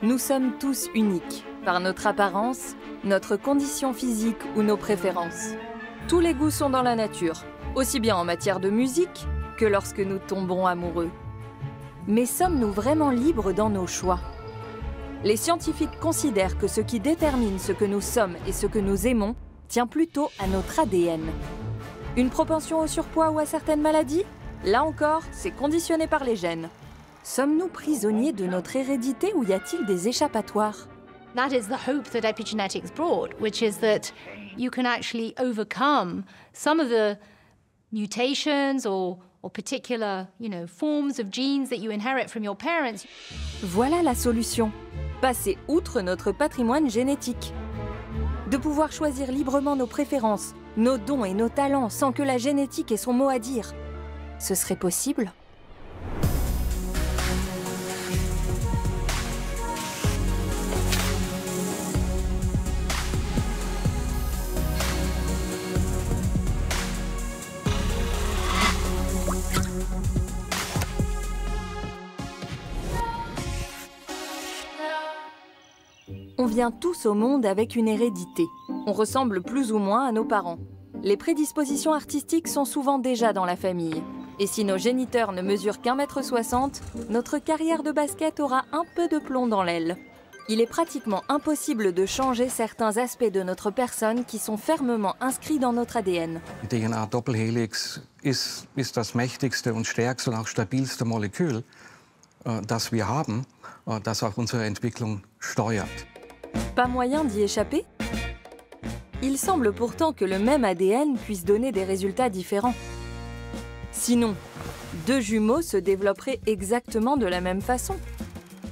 Nous sommes tous uniques, par notre apparence, notre condition physique ou nos préférences. Tous les goûts sont dans la nature, aussi bien en matière de musique que lorsque nous tombons amoureux. Mais sommes-nous vraiment libres dans nos choix? Les scientifiques considèrent que ce qui détermine ce que nous sommes et ce que nous aimons tient plutôt à notre ADN. Une propension au surpoids ou à certaines maladies? Là encore, c'est conditionné par les gènes. Sommes-nous prisonniers de notre hérédité ou y a-t-il des échappatoires? That is the hope that epigenetics brought, which is that you can actually overcome some of the mutations or particular, forms of genes that you inherit from your parents. Voilà la solution. Passer outre notre patrimoine génétique. De pouvoir choisir librement nos préférences, nos dons et nos talents sans que la génétique ait son mot à dire. Ce serait possible ? On vient tous au monde avec une hérédité. On ressemble plus ou moins à nos parents. Les prédispositions artistiques sont souvent déjà dans la famille. Et si nos géniteurs ne mesurent qu'1,60 m, notre carrière de basket aura un peu de plomb dans l'aile. Il est pratiquement impossible de changer certains aspects de notre personne qui sont fermement inscrits dans notre ADN. Die DNA-Doppelhelix ist das mächtigste und stärkste und auch stabilste Molekül, das wir haben, das auch unsere Entwicklung steuert. Pas moyen d'y échapper? Il semble pourtant que le même ADN puisse donner des résultats différents. Sinon, deux jumeaux se développeraient exactement de la même façon.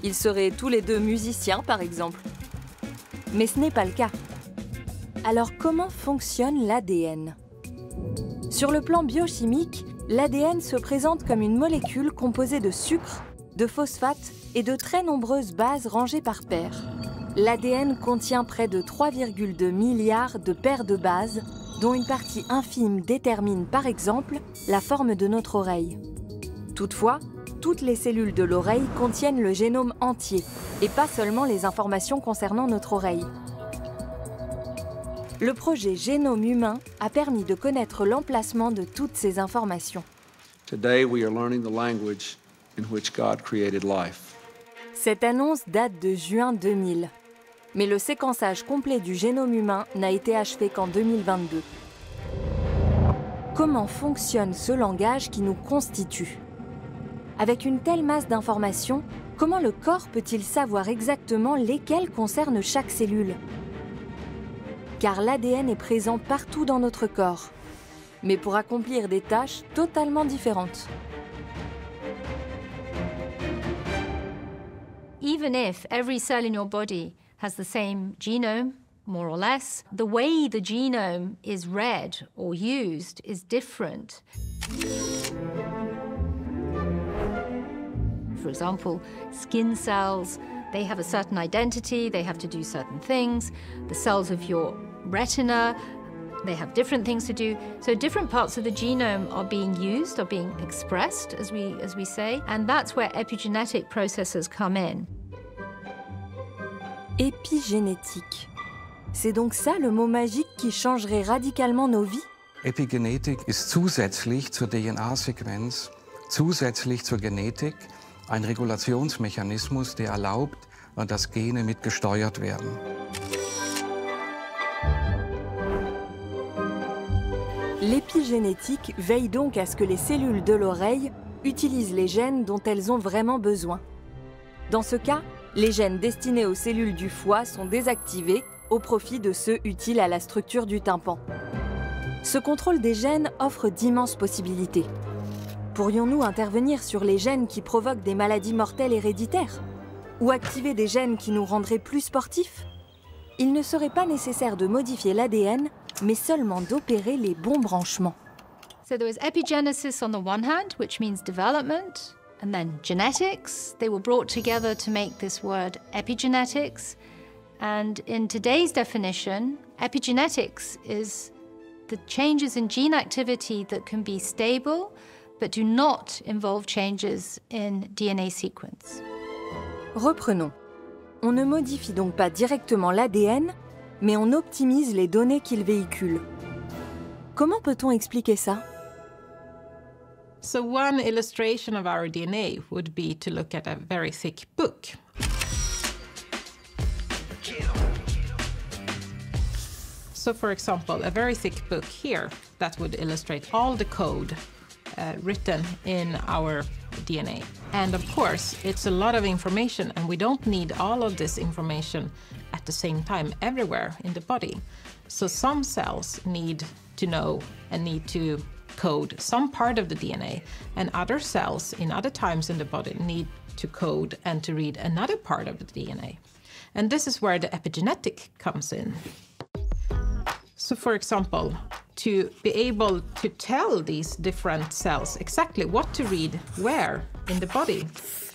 Ils seraient tous les deux musiciens, par exemple. Mais ce n'est pas le cas. Alors comment fonctionne l'ADN? Sur le plan biochimique, l'ADN se présente comme une molécule composée de sucre, de phosphate et de très nombreuses bases rangées par paires. L'ADN contient près de 3,2 milliards de paires de bases, dont une partie infime détermine par exemple la forme de notre oreille. Toutefois, toutes les cellules de l'oreille contiennent le génome entier, et pas seulement les informations concernant notre oreille. Le projet Génome humain a permis de connaître l'emplacement de toutes ces informations. Today we are learning the language in which God created life. Cette annonce date de juin 2000. Mais le séquençage complet du génome humain n'a été achevé qu'en 2022. Comment fonctionne ce langage qui nous constitue? Avec une telle masse d'informations, comment le corps peut-il savoir exactement lesquelles concernent chaque cellule? Car l'ADN est présent partout dans notre corps, mais pour accomplir des tâches totalement différentes. Even if every cell in your body has the same genome, more or less, the way the genome is read or used is different. For example, skin cells, they have a certain identity, they have to do certain things. The cells of your retina, they have different things to do. So different parts of the genome are being used, are being expressed, as we say, and that's where epigenetic processes come in. Épigénétique. C'est donc ça le mot magique qui changerait radicalement nos vies? Epigenetik ist zusätzlich zur DNA-Sequenz, zusätzlich zur Genetik, ein Regulationsmechanismus, der erlaubt, dass Gene mitgesteuert werden. L'épigénétique veille donc à ce que les cellules de l'oreille utilisent les gènes dont elles ont vraiment besoin. Dans ce cas, les gènes destinés aux cellules du foie sont désactivés au profit de ceux utiles à la structure du tympan. Ce contrôle des gènes offre d'immenses possibilités. Pourrions-nous intervenir sur les gènes qui provoquent des maladies mortelles héréditaires? Ou activer des gènes qui nous rendraient plus sportifs? Il ne serait pas nécessaire de modifier l'ADN, mais seulement d'opérer les bons branchements. So there was epigenesis on the one hand, which means development, and then genetics. They were brought together to make this word epigenetics. And in today's definition, epigenetics is the changes in gene activity that can be stable, but do not involve changes in DNA sequence. Reprenons. On ne modifie donc pas directement l'ADN, mais on optimise les données qu'il véhicule. Comment peut-on expliquer ça? So one illustration of our DNA would be to look at a very thick book. So for example, a very thick book here that would illustrate all the code written in our DNA. And of course, it's a lot of information, and we don't need all of this information at the same time everywhere in the body. So some cells need to know and need to code some part of the DNA, and other cells in other times in the body need to code and to read another part of the DNA. And this is where the epigenetic comes in. So for example, to be able to tell these different cells exactly what to read where in the body,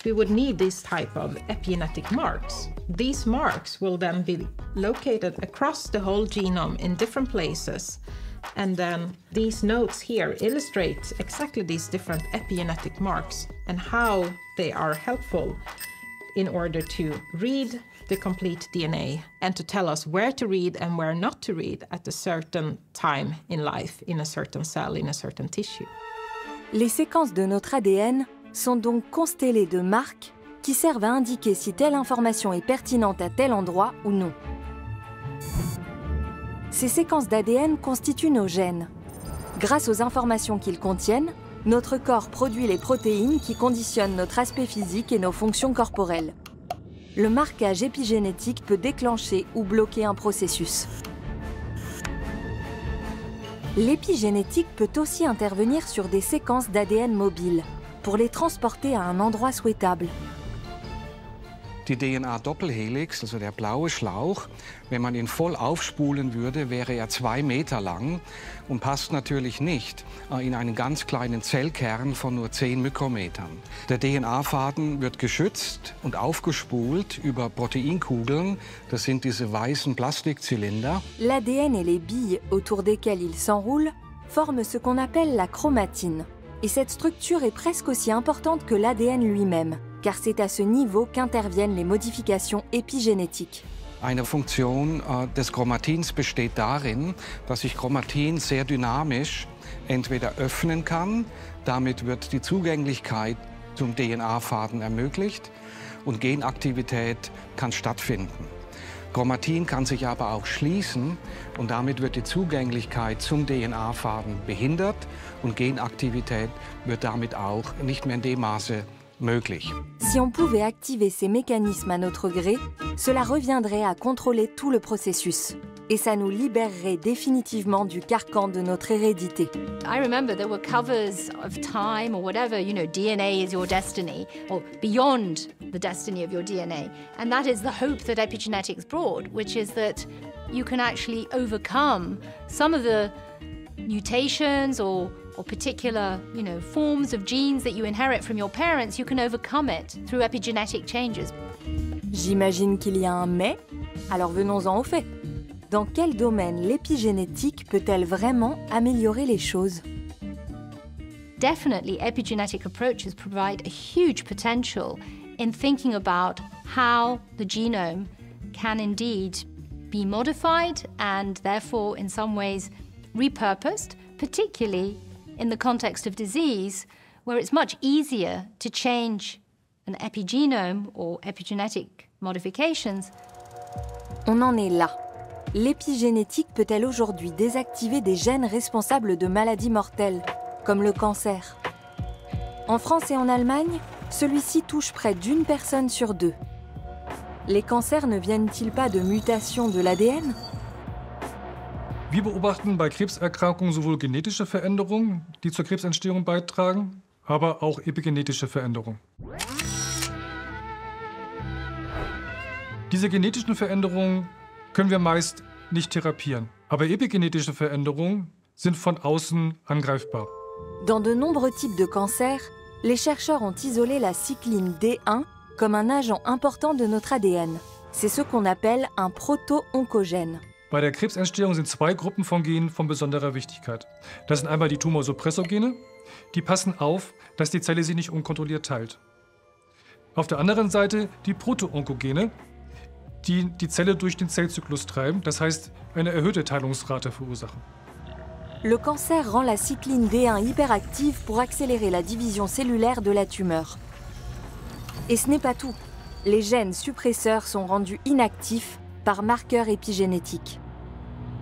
we would need this type of epigenetic marks. These marks will then be located across the whole genome in different places. And then these notes here illustrate exactly these different epigenetic marks and how they are helpful in order to read the complete DNA and to tell us where to read and where not to read at a certain time in life, in a certain cell, in a certain tissue. Les séquences de notre ADN sont donc constellées de marques qui servent à indiquer si telle information est pertinente à tel endroit ou non. Ces séquences d'ADN constituent nos gènes. Grâce aux informations qu'ils contiennent, notre corps produit les protéines qui conditionnent notre aspect physique et nos fonctions corporelles. Le marquage épigénétique peut déclencher ou bloquer un processus. L'épigénétique peut aussi intervenir sur des séquences d'ADN mobiles pour les transporter à un endroit souhaitable. Die DNA-Doppelhelix, also der blaue Schlauch, wenn man ihn voll aufspulen würde, wäre er 2 Meter lang und passt natürlich nicht in einen ganz kleinen Zellkern von nur 10 Mikrometern. Der DNA-Faden wird geschützt und aufgespult über Proteinkugeln, das sind diese weißen Plastikzylinder. L'ADN et les billes autour desquelles il s'enroule forment ce qu'on appelle la chromatine. Et cette structure est presque aussi importante que l'ADN lui-même, car c'est à ce niveau qu'interviennent les modifications épigénétiques. Eine Funktion des Chromatins besteht darin, dass sich Chromatin sehr dynamisch entweder öffnen kann, damit wird die Zugänglichkeit zum DNA-Faden ermöglicht und Genaktivität kann stattfinden. Chromatin kann sich aber auch schließen und damit wird die Zugänglichkeit zum DNA-Faden behindert und Genaktivität wird damit auch nicht mehr in dem Maße möglich. Si on pouvait activer ces mécanismes à notre gré, cela reviendrait à contrôler tout le processus. Et ça nous libérerait définitivement du carcan de notre hérédité. I remember there were covers of Time or whatever, you know, DNA is your destiny, or beyond the destiny of your DNA. And that is the hope that epigenetics brought, which is that you can actually overcome some of the mutations or particular, you know, forms of genes that you inherit from your parents. You can overcome it through epigenetic changes. J'imagine qu'il y a un mais, alors venons-en au fait. Dans quel domaine l'épigénétique peut-elle vraiment améliorer les choses? Definitely, epigenetic approaches provide a huge potential in thinking about how the genome can indeed be modified and therefore in some ways repurposed, particularly in the context of disease, where it's much easier to change an epigenome or epigenetic modifications. On en est là. L'épigénétique peut-elle aujourd'hui désactiver des gènes responsables de maladies mortelles, comme le cancer? En France et en Allemagne, celui-ci touche près d'1 personne sur 2. Les cancers ne viennent-ils pas de mutations de l'ADN? Wir beobachten bei Krebserkrankungen sowohl genetische Veränderungen, die zur Krebsentstehung beitragen, aber auch epigenetische Veränderungen. Diese genetischen Veränderungen können wir meist nicht therapieren, aber epigenetische Veränderungen sind von außen angreifbar. Dans de nombreux types de cancers, les chercheurs ont isolé la cycline D1 comme un agent important de notre ADN. C'est ce qu'on appelle un proto-oncogène. Bei der Krebsentstehung sind 2 Gruppen von Genen von besonderer Wichtigkeit. Das sind einmal die Tumorsuppressorgene, die passen auf, dass die Zelle sich nicht unkontrolliert teilt. Auf der anderen Seite die Proto-Onkogene, die die Zelle durch den Zellzyklus treiben, das heißt eine erhöhte Teilungsrate verursachen. Le cancer rend la cycline D1 hyperactive pour accélérer la division cellulaire de la tumeur. Et ce n'est pas tout. Les gènes suppresseurs sont rendus inactifs par marqueurs épigénétiques.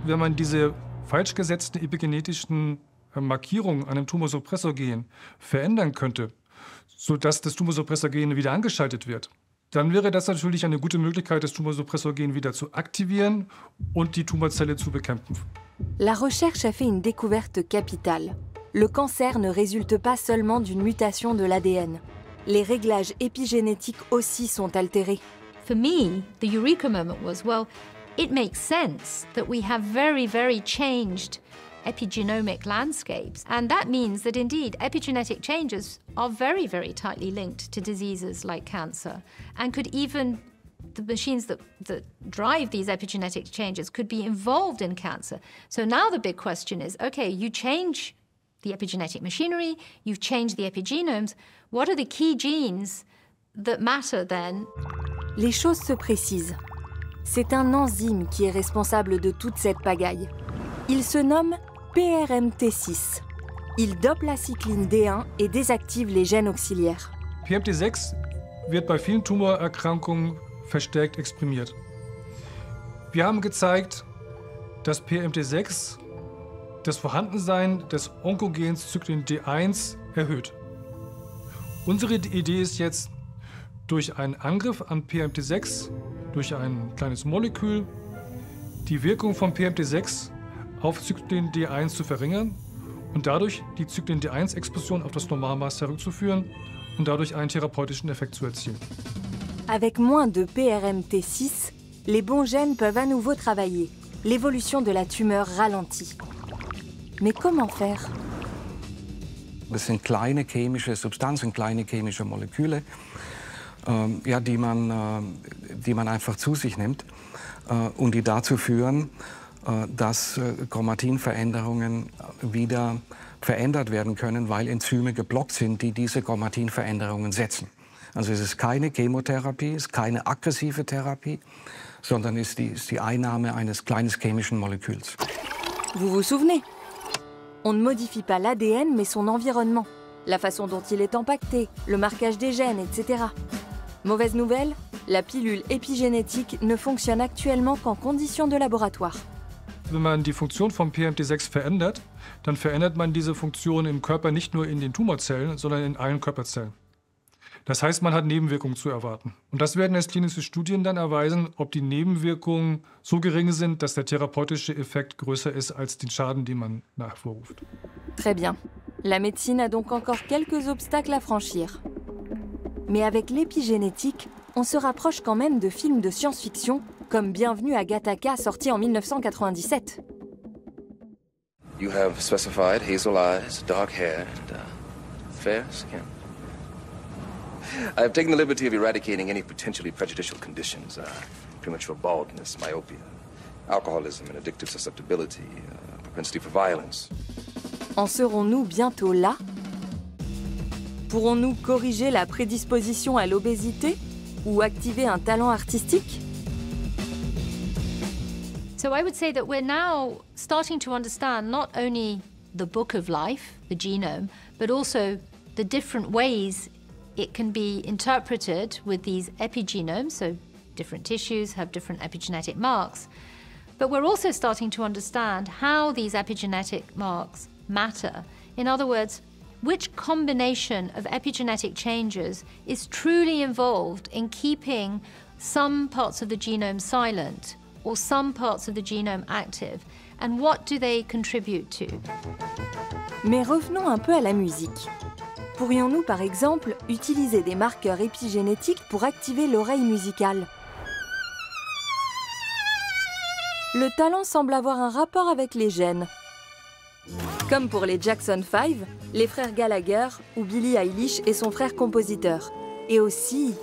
Wenn man diese falsch gesetzten epigenetischen Markierungen an einem Tumorsuppressorgen verändern könnte, sodass das Tumorsuppressorgen wieder angeschaltet wird, dann wäre das natürlich eine gute Möglichkeit, das Tumorsuppressorgen wieder zu aktivieren und die Tumorzelle zu bekämpfen. La recherche a fait une découverte capitale. Le cancer ne résulte pas seulement d'une mutation de l'ADN. Les réglages épigénétiques aussi sont altérés. For me, the eureka moment was, well, it makes sense that we have very, very changed epigenomic landscapes. And that means that indeed epigenetic changes are very, very tightly linked to diseases like cancer, and could even, the machines that drive these epigenetic changes could be involved in cancer. So now the big question is, okay, you change the epigenetic machinery, you've changed the epigenomes, what are the key genes that matter then? Les choses se précisent. C'est un enzyme qui est responsable de toute cette pagaille. Il se nomme PRMT6. Il dope la cycline D1 et désactive les gènes auxiliaires. PRMT6 wird bei vielen Tumorerkrankungen verstärkt exprimiert. Wir haben gezeigt, dass PRMT6 das Vorhandensein des Onkogens Zyklin D1 erhöht. Unsere Idee ist jetzt, durch einen Angriff an PRMT6, durch ein kleines Molekül, die Wirkung von PRMT6 auf Zyklin D1 zu verringern und dadurch die Zyklin D1-Expression auf das Normalmaß zurückzuführen und dadurch einen therapeutischen Effekt zu erzielen. Avec moins de PRMT6, les bons gènes peuvent à nouveau travailler. L'évolution de la tumeur ralentit. Mais comment faire? Das sind kleine chemische Substanzen, kleine chemische Moleküle, die man einfach zu sich nimmt und die dazu führen, dass Chromatinveränderungen wieder verändert werden können, weil Enzyme geblockt sind, die diese Chromatinveränderungen setzen. Also es ist keine Chemotherapie, es ist keine aggressive Therapie, sondern ist die Einnahme eines kleinen chemischen Moleküls. Vous vous souvenez? On ne modifie pas l'ADN, mais son environnement. La façon dont il est empaqueté, le marquage des gènes, etc. Mauvaise nouvelle, la pilule épigénétique ne fonctionne actuellement qu'en conditions de laboratoire. Wenn man die Funktion von PRMT6 verändert, dann verändert man diese Funktion im Körper nicht nur in den Tumorzellen, sondern in allen Körperzellen. Das heißt, man hat Nebenwirkungen zu erwarten. Und das werden erst klinische Studien dann erweisen, ob die Nebenwirkungen so gering sind, dass der therapeutische Effekt größer ist als den Schaden, den man hervorruft. Très bien. La médecine a donc encore quelques obstacles à franchir. Mais avec l'épigénétique, on se rapproche quand même de films de science-fiction comme Bienvenue à Gattaca, sorti en 1997. You have specified hazel eyes, dark hair, and fair skin. I have taken the liberty of eradicating any potentially prejudicial conditions, premature baldness, myopia, alcoholism and addictive susceptibility, propensity for violence. En serons-nous bientôt là? Pourrons-nous corriger la prédisposition à l'obésité ou activer un talent artistique? So I would say that we're now starting to understand not only the book of life, the genome, but also the different ways it can be interpreted with these epigenomes, so different tissues have different epigenetic marks. But we're also starting to understand how these epigenetic marks matter. In other words, which combination of epigenetic changes is truly involved in keeping some parts of the genome silent or some parts of the genome active, and what do they contribute to? Mais revenons un peu à la musique. Pourrions-nous, par exemple, utiliser des marqueurs épigénétiques pour activer l'oreille musicale? Le talent semble avoir un rapport avec les gènes. Comme pour les Jackson 5, les frères Gallagher ou Billie Eilish et son frère compositeur. Et aussi...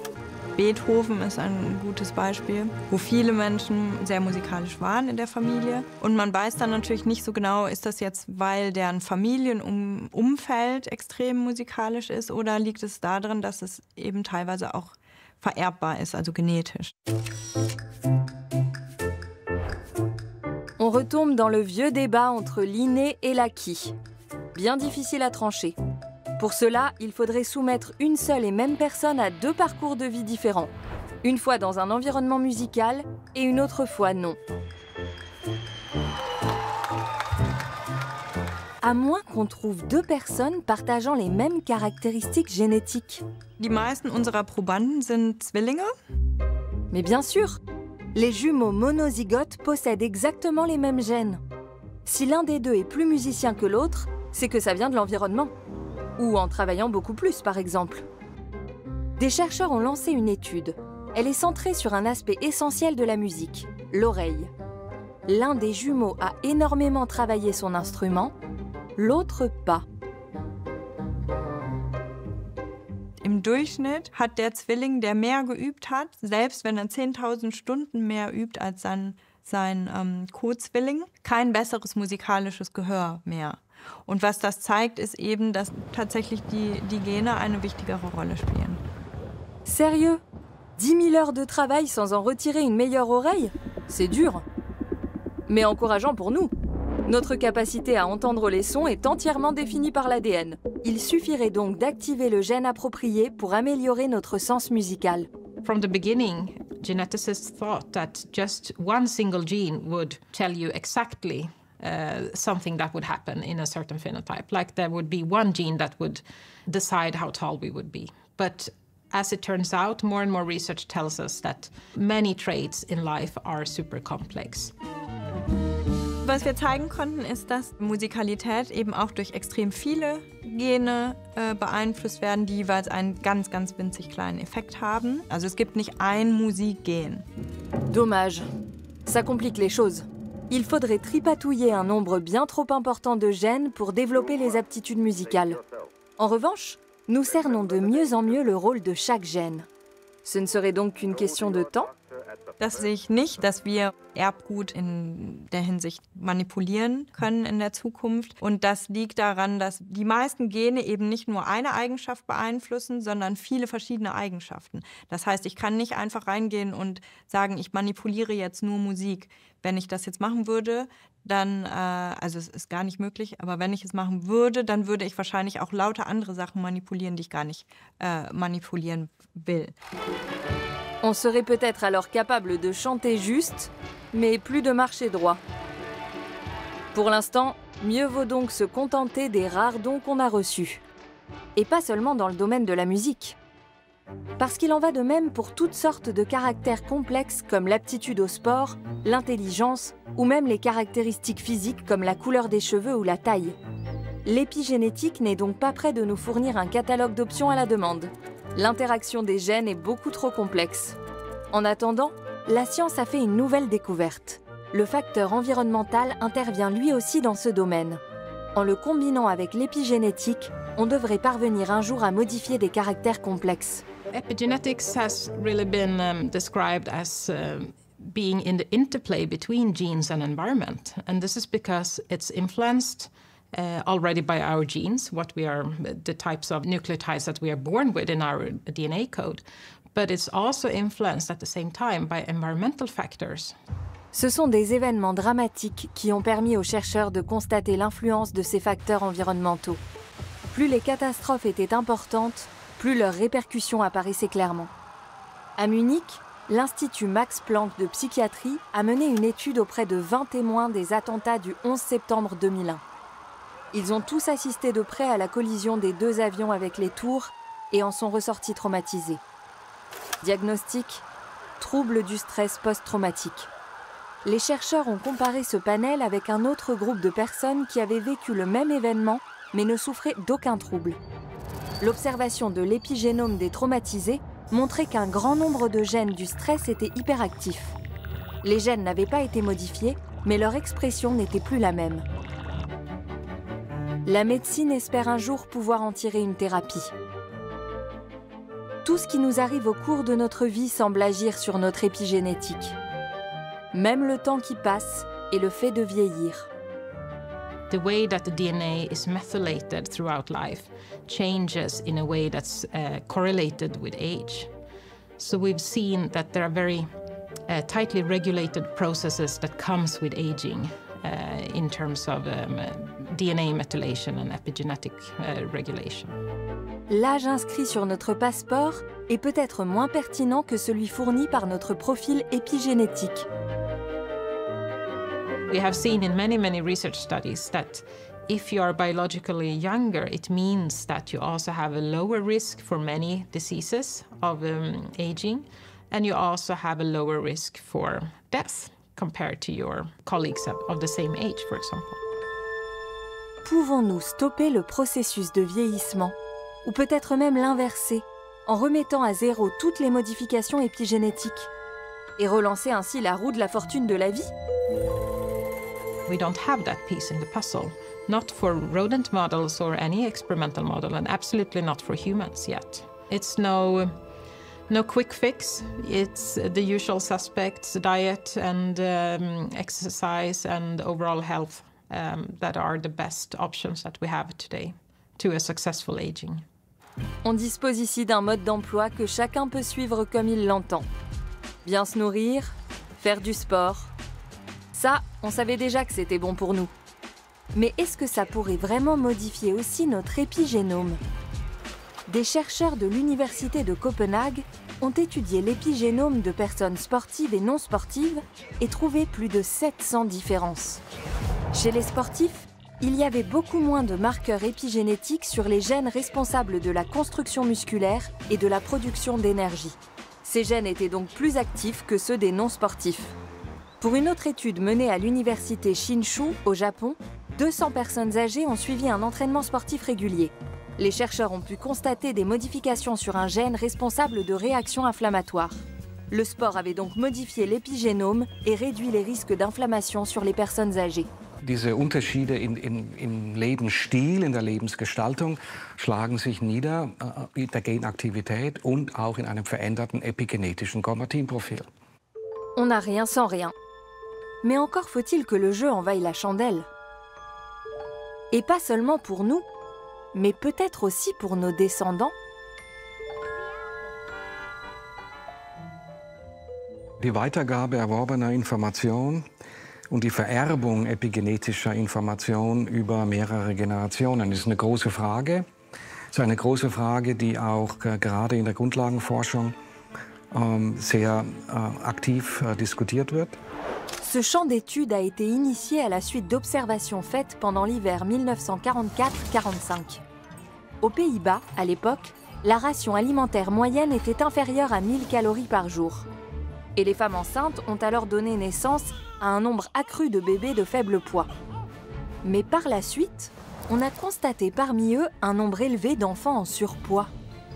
Beethoven ist ein gutes Beispiel, wo viele Menschen sehr musikalisch waren in der Familie. Und man weiß dann natürlich nicht so genau, ist das jetzt, weil deren Familienumfeld extrem musikalisch ist, oder liegt es darin, dass es eben teilweise auch vererbbar ist, also genetisch. retombe dans le vieux débat entre l'inné et l'acquis. Bien difficile à trancher. Pour cela, il faudrait soumettre une seule et même personne à 2 parcours de vie différents. Une fois dans un environnement musical et une autre fois non. À moins qu'on trouve 2 personnes partageant les mêmes caractéristiques génétiques. Die meisten unserer Probanden sind Zwillinge. Mais bien sûr, les jumeaux monozygotes possèdent exactement les mêmes gènes. Si l'un des 2 est plus musicien que l'autre, c'est que ça vient de l'environnement. Ou en travaillant beaucoup plus, par exemple. Des chercheurs ont lancé une étude. Elle est centrée sur un aspect essentiel de la musique, l'oreille. L'un des jumeaux a énormément travaillé son instrument, l'autre pas. Im Durchschnitt hat der Zwilling, der mehr geübt hat, selbst wenn er 10.000 Stunden mehr übt als sein Co-Zwilling, kein besseres musikalisches Gehör mehr. Und was das zeigt, ist eben, dass tatsächlich die Gene eine wichtigere Rolle spielen. Sérieux? 10 000 heures de travail sans en retirer une meilleure oreille? C'est dur. Mais encourageant pour nous. Notre capacité à entendre les sons est entièrement définie par l'ADN. Il suffirait donc d'activer le gène approprié pour améliorer notre sens musical. From the beginning, geneticists thought that just one single gene would tell you exactly something that would happen in a certain phenotype. Like there would be one gene that would decide how tall we would be. But as it turns out, more and more research tells us that many traits in life are super complex. Was wir zeigen konnten, ist, dass Musikalität eben auch durch extrem viele Gene beeinflusst werden, die jeweils einen ganz, ganz winzig kleinen Effekt haben. Also es gibt nicht ein Musikgen. Dommage. Ça complique les choses. Il faudrait tripatouiller un nombre bien trop important de gènes pour développer les aptitudes musicales. En revanche, nous cernons de mieux en mieux le rôle de chaque gène. Ce ne serait donc qu'une question de temps? Das sehe ich nicht, dass wir Erbgut in der Hinsicht manipulieren können in der Zukunft. Und das liegt daran, dass die meisten Gene eben nicht nur eine Eigenschaft beeinflussen, sondern viele verschiedene Eigenschaften. Das heißt, ich kann nicht einfach reingehen und sagen, ich manipuliere jetzt nur Musik. Wenn ich das jetzt machen würde, dann, also es ist gar nicht möglich, aber wenn ich es machen würde, dann würde ich wahrscheinlich auch lauter andere Sachen manipulieren, die ich gar nicht manipulieren will. On serait peut-être alors capable de chanter juste, mais plus de marcher droit. Pour l'instant, mieux vaut donc se contenter des rares dons qu'on a reçus. Et pas seulement dans le domaine de la musique. Parce qu'il en va de même pour toutes sortes de caractères complexes comme l'aptitude au sport, l'intelligence ou même les caractéristiques physiques comme la couleur des cheveux ou la taille. L'épigénétique n'est donc pas près de nous fournir un catalogue d'options à la demande. L'interaction des gènes est beaucoup trop complexe. En attendant, la science a fait une nouvelle découverte. Le facteur environnemental intervient lui aussi dans ce domaine. En le combinant avec l'épigénétique, on devrait parvenir un jour à modifier des caractères complexes. Epigenetics has really been described as being in the interplay between genes and environment. And this is because it's influenced already by our genes, the types of nucleotides that we are born with in our DNA code, but it's also influenced at the same time by environmental factors. Ce sont des événements dramatiques qui ont permis aux chercheurs de constater l'influence de ces facteurs environnementaux. Plus les catastrophes étaient importantes, plus leurs répercussions apparaissaient clairement. À Munich, l'Institut Max Planck de psychiatrie a mené une étude auprès de 20 témoins des attentats du 11 septembre 2001. Ils ont tous assisté de près à la collision des 2 avions avec les tours et en sont ressortis traumatisés. Diagnostic: trouble du stress post-traumatique. Les chercheurs ont comparé ce panel avec un autre groupe de personnes qui avaient vécu le même événement mais ne souffraient d'aucun trouble. L'observation de l'épigénome des traumatisés montrait qu'un grand nombre de gènes du stress étaient hyperactifs. Les gènes n'avaient pas été modifiés, mais leur expression n'était plus la même. La médecine espère un jour pouvoir en tirer une thérapie. Tout ce qui nous arrive au cours de notre vie semble agir sur notre épigénétique. Même le temps qui passe et le fait de vieillir. The way that the DNA is methylated throughout life changes in a way that's correlated with age. So we've seen that there are very tightly regulated processes that comes with aging. in terms of DNA methylation and epigenetic regulation. L'âge inscrit sur notre passeport est peut-être moins pertinent que celui fourni par notre profil épigénétique. We have seen in many research studies that if you are biologically younger, it means that you also have a lower risk for many diseases of aging, and you also have a lower risk for death compared to your colleagues of the same age, for example. Pouvons-nous stopper le processus de vieillissement, ou peut-être même l'inverser, en remettant à zéro toutes les modifications épigénétiques, et relancer ainsi la roue de la fortune de la vie? We don't have that piece in the puzzle, not for rodent models or any experimental model, and absolutely not for humans yet. It's no quick fix. It's the usual suspects, diet and exercise and overall health that are the best options that we have today to a successful aging. On dispose ici d'un mode d'emploi que chacun peut suivre comme il l'entend. Bien se nourrir, faire du sport. Ça, on savait déjà que c'était bon pour nous. Mais est-ce que ça pourrait vraiment modifier aussi notre épigénome? Des chercheurs de l'Université de Copenhague ont étudié l'épigénome de personnes sportives et non sportives et trouvé plus de 700 différences. Chez les sportifs, il y avait beaucoup moins de marqueurs épigénétiques sur les gènes responsables de la construction musculaire et de la production d'énergie. Ces gènes étaient donc plus actifs que ceux des non-sportifs. Pour une autre étude menée à l'université Shinshu, au Japon, 200 personnes âgées ont suivi un entraînement sportif régulier. Les chercheurs ont pu constater des modifications sur un gène responsable de réactions inflammatoires. Le sport avait donc modifié l'épigénome et réduit les risques d'inflammation sur les personnes âgées. Diese Unterschiede im Lebensstil, in der Lebensgestaltung schlagen sich nieder in der Genaktivität und auch in einem veränderten epigenetischen Chromatinprofil. On n'a rien sans rien. Mais encore faut-il que le jeu en vaille la chandelle. Et pas seulement pour nous, mais peut-être aussi pour nos descendants. Die Weitergabe erworbener Information und die Vererbung epigenetischer Information über mehrere Generationen ist eine große Frage. Es ist eine große Frage, die auch gerade in der Grundlagenforschung sehr aktiv diskutiert wird. Ce champ d'étude a été initié à la suite d'observations faites pendant l'hiver 1944-45. Aux Pays-Bas, à l'époque, la ration alimentaire moyenne était inférieure à 1000 calories par jour. Et les femmes enceintes ont alors donné naissance à un nombre accru de bébés de faible poids. Mais par la suite, on a constaté parmi eux un nombre élevé d'enfants en surpoids.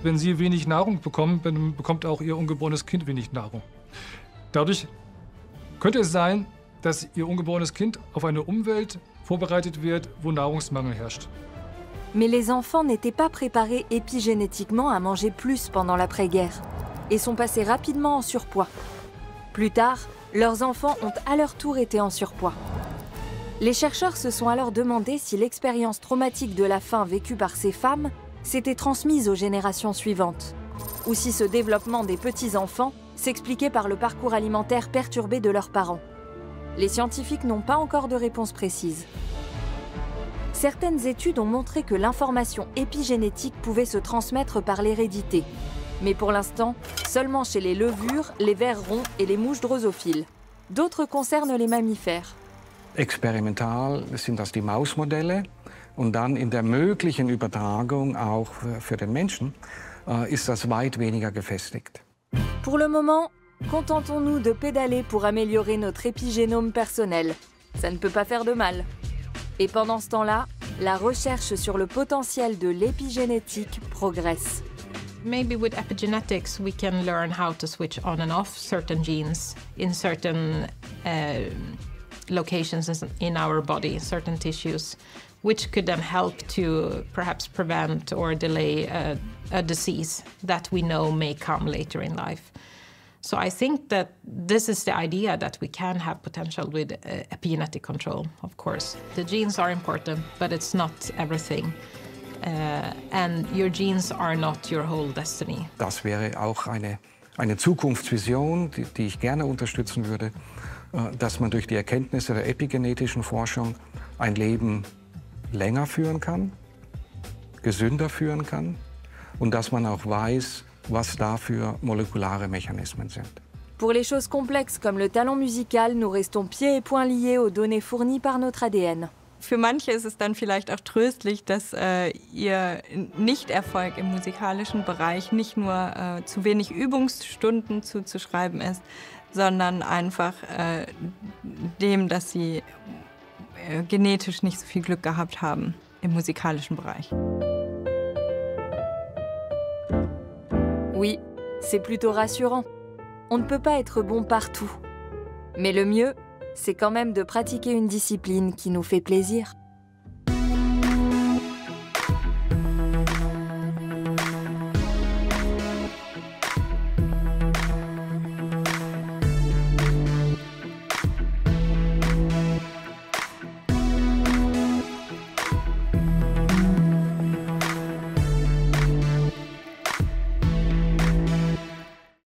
Wenn sie wenig Nahrung bekommen, dann bekommt auch ihr ungeborenes Kind wenig Nahrung. Dadurch könnte es sein, dass ihr ungeborenes Kind auf eine Umwelt vorbereitet wird, wo Nahrungsmangel herrscht. Mais les enfants n'étaient pas préparés épigénétiquement à manger plus pendant l'après-guerre et sont passés rapidement en surpoids. Plus tard, leurs enfants ont à leur tour été en surpoids. Les chercheurs se sont alors demandé si l'expérience traumatique de la faim vécue par ces femmes s'était transmise aux générations suivantes, ou si ce développement des petits-enfants s'expliquait par le parcours alimentaire perturbé de leurs parents. Les scientifiques n'ont pas encore de réponse précise. Certaines études ont montré que l'information épigénétique pouvait se transmettre par l'hérédité, mais pour l'instant, seulement chez les levures, les vers ronds et les mouches drosophiles. D'autres concernent les mammifères. Experimental sind das die Mausmodelle und dann in der möglichen Übertragung auch für den Menschen ist das weit weniger gefestigt. Pour le moment, contentons-nous de pédaler pour améliorer notre épigénome personnel. Ça ne peut pas faire de mal. Et pendant ce temps-là, la recherche sur le potentiel de l'épigénétique progresse. Maybe with epigenetics we can learn how to switch on and off certain genes in certain locations in our body, certain tissues, which could then help to perhaps prevent or delay a disease that we know may come later in life. So I think that this is the idea, that we can have potential with epigenetic control, of course. The genes are important, but it's not everything. And your genes are not your whole destiny. Das wäre auch eine eine Zukunftsvision, die ich gerne unterstützen würde, dass man durch die Erkenntnisse der epigenetischen Forschung ein Leben länger führen kann, gesünder führen kann und dass man auch weiß, was dafür molekulare Mechanismen sind. Pour les choses complexes comme le talent musical, nous restons pieds et poings liés aux données fournies par notre ADN. Für manche ist es dann vielleicht auch tröstlich, dass ihr Nichterfolg im musikalischen Bereich nicht nur zu wenig Übungsstunden zuzuschreiben ist, sondern einfach dem, dass sie genetisch nicht so viel Glück gehabt haben im musikalischen Bereich. Oui, c'est plutôt rassurant. On ne peut pas être bon partout. Mais le mieux, c'est quand même de pratiquer une discipline qui nous fait plaisir.